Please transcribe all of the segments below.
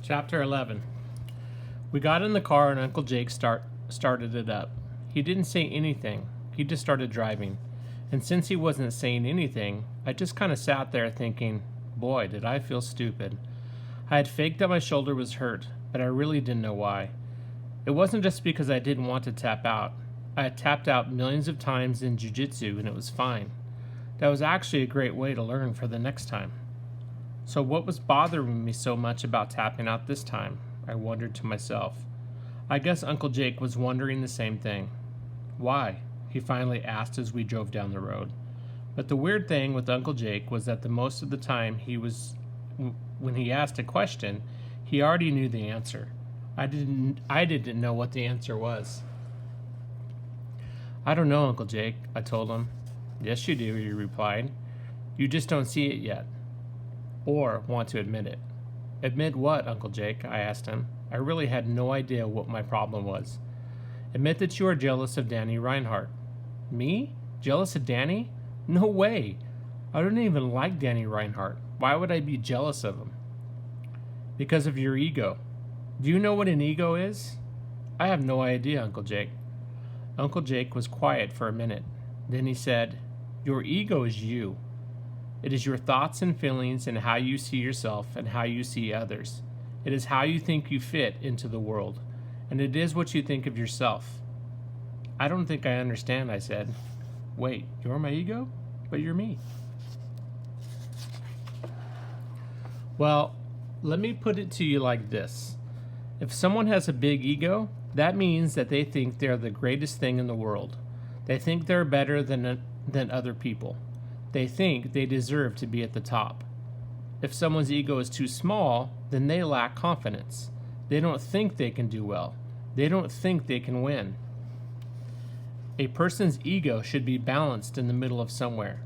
Chapter 11. We got in the car and Uncle Jake started it up. He didn't say anything. He just started driving. And since he wasn't saying anything, I just kind of sat there thinking, boy, did I feel stupid. I had faked that my shoulder was hurt, but I really didn't know why. It wasn't just because I didn't want to tap out. I had tapped out millions of times in jiu-jitsu and it was fine. That was actually a great way to learn for the next time. So what was bothering me so much about tapping out this time? I wondered to myself. I guess Uncle Jake was wondering the same thing. Why? He finally asked as we drove down the road. But the weird thing with Uncle Jake was that the most of the time when he asked a question, he already knew the answer. I didn't know what the answer was. I don't know, Uncle Jake, I told him. Yes, you do, he replied. You just don't see it yet. Or want to admit it. Admit what, Uncle Jake? I asked him. I really had no idea what my problem was. Admit that you are jealous of Danny Reinhardt. Me? Jealous of Danny? No way. I don't even like Danny Reinhardt. Why would I be jealous of him? Because of your ego. Do you know what an ego is? I have no idea, Uncle Jake. Uncle Jake was quiet for a minute. Then he said, Your ego is you. It is your thoughts and feelings and how you see yourself and how you see others. It is how you think you fit into the world. And it is what you think of yourself. I don't think I understand, I said. Wait, you're my ego? But you're me. Well, let me put it to you like this. If someone has a big ego, that means that they think they're the greatest thing in the world. They think they're better than other people. They think they deserve to be at the top. If someone's ego is too small, then they lack confidence. They don't think they can do well. They don't think they can win. A person's ego should be balanced in the middle of somewhere.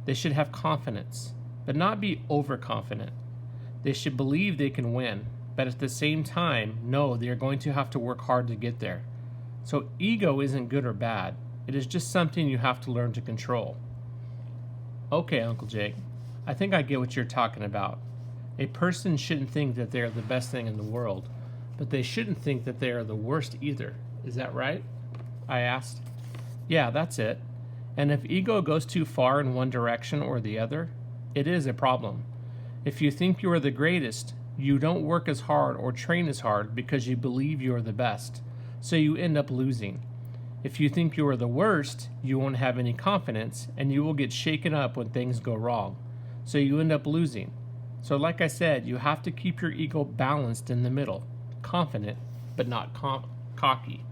They should have confidence, but not be overconfident. They should believe they can win, but at the same time know they are going to have to work hard to get there. So ego isn't good or bad. It is just something you have to learn to control. Okay, Uncle Jake, I think I get what you're talking about. A person shouldn't think that they are the best thing in the world, but they shouldn't think that they are the worst either. Is that right? I asked. Yeah, that's it. And if ego goes too far in one direction or the other, it is a problem. If you think you are the greatest, you don't work as hard or train as hard because you believe you are the best, so you end up losing. If you think you are the worst, you won't have any confidence and you will get shaken up when things go wrong, so you end up losing. So like I said, you have to keep your ego balanced in the middle, confident, but not cocky.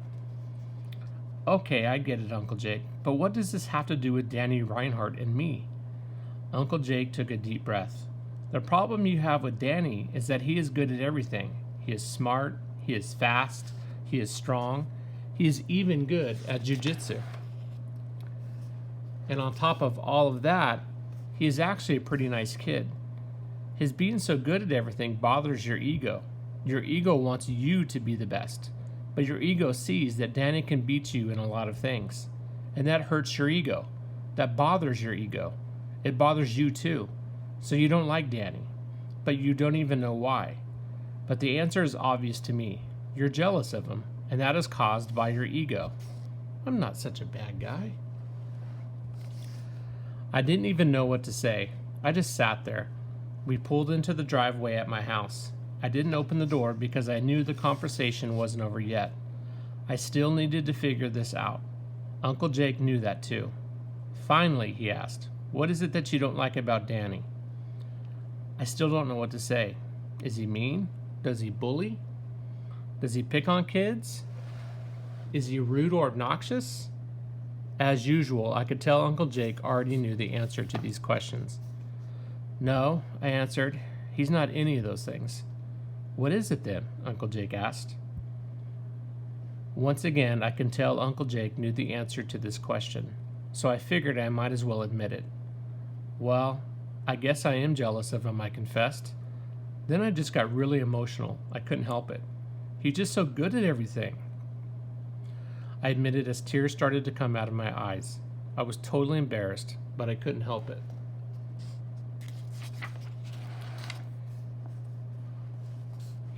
Okay, I get it, Uncle Jake, but what does this have to do with Danny Reinhardt and me? Uncle Jake took a deep breath. The problem you have with Danny is that he is good at everything. He is smart, he is fast, he is strong, he is even good at jiu-jitsu. And on top of all of that, he is actually a pretty nice kid. His being so good at everything bothers your ego. Your ego wants you to be the best, but your ego sees that Danny can beat you in a lot of things. And that hurts your ego. That bothers your ego. It bothers you too. So you don't like Danny, but you don't even know why. But the answer is obvious to me. You're jealous of him, and that is caused by your ego. I'm not such a bad guy. I didn't even know what to say. I just sat there. We pulled into the driveway at my house. I didn't open the door because I knew the conversation wasn't over yet. I still needed to figure this out. Uncle Jake knew that too. Finally, he asked, what is it that you don't like about Danny? I still don't know what to say. Is he mean? Does he bully? Does he pick on kids? Is he rude or obnoxious? As usual, I could tell Uncle Jake already knew the answer to these questions. No, I answered. He's not any of those things. What is it then? Uncle Jake asked. Once again, I can tell Uncle Jake knew the answer to this question, so I figured I might as well admit it. Well, I guess I am jealous of him, I confessed. Then I just got really emotional. I couldn't help it. He's just so good at everything. I admitted as tears started to come out of my eyes. I was totally embarrassed, but I couldn't help it.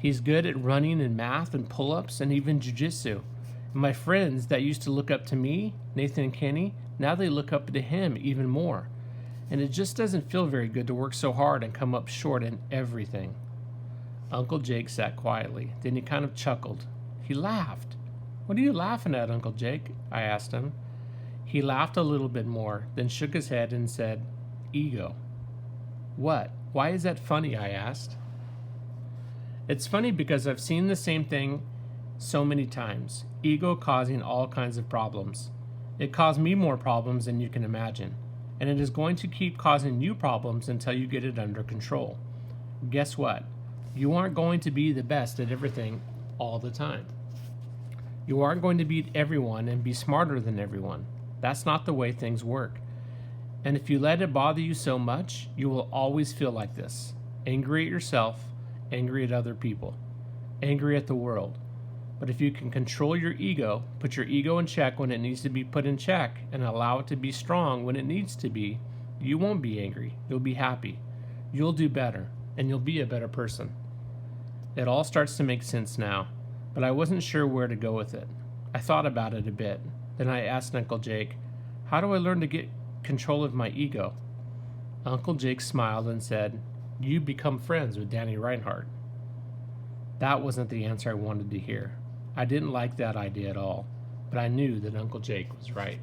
He's good at running and math and pull-ups and even jujitsu. And my friends that used to look up to me, Nathan and Kenny, now they look up to him even more. And it just doesn't feel very good to work so hard and come up short in everything. Uncle Jake sat quietly. Then he kind of chuckled. He laughed. "What are you laughing at, Uncle Jake?" I asked him. He laughed a little bit more, then shook his head and said, "Ego." "What? Why is that funny?" I asked. It's funny because I've seen the same thing so many times. Ego causing all kinds of problems. It caused me more problems than you can imagine. And it is going to keep causing you problems until you get it under control. Guess what? You aren't going to be the best at everything all the time. You aren't going to beat everyone and be smarter than everyone. That's not the way things work. And if you let it bother you so much, you will always feel like this. Angry at yourself, angry at other people, angry at the world. But if you can control your ego, put your ego in check when it needs to be put in check, and allow it to be strong when it needs to be, you won't be angry. You'll be happy. You'll do better, and you'll be a better person. It all starts to make sense now, but I wasn't sure where to go with it. I thought about it a bit. Then I asked Uncle Jake, "How do I learn to get control of my ego?" Uncle Jake smiled and said, "You become friends with Danny Reinhardt." That wasn't the answer I wanted to hear. I didn't like that idea at all, but I knew that Uncle Jake was right.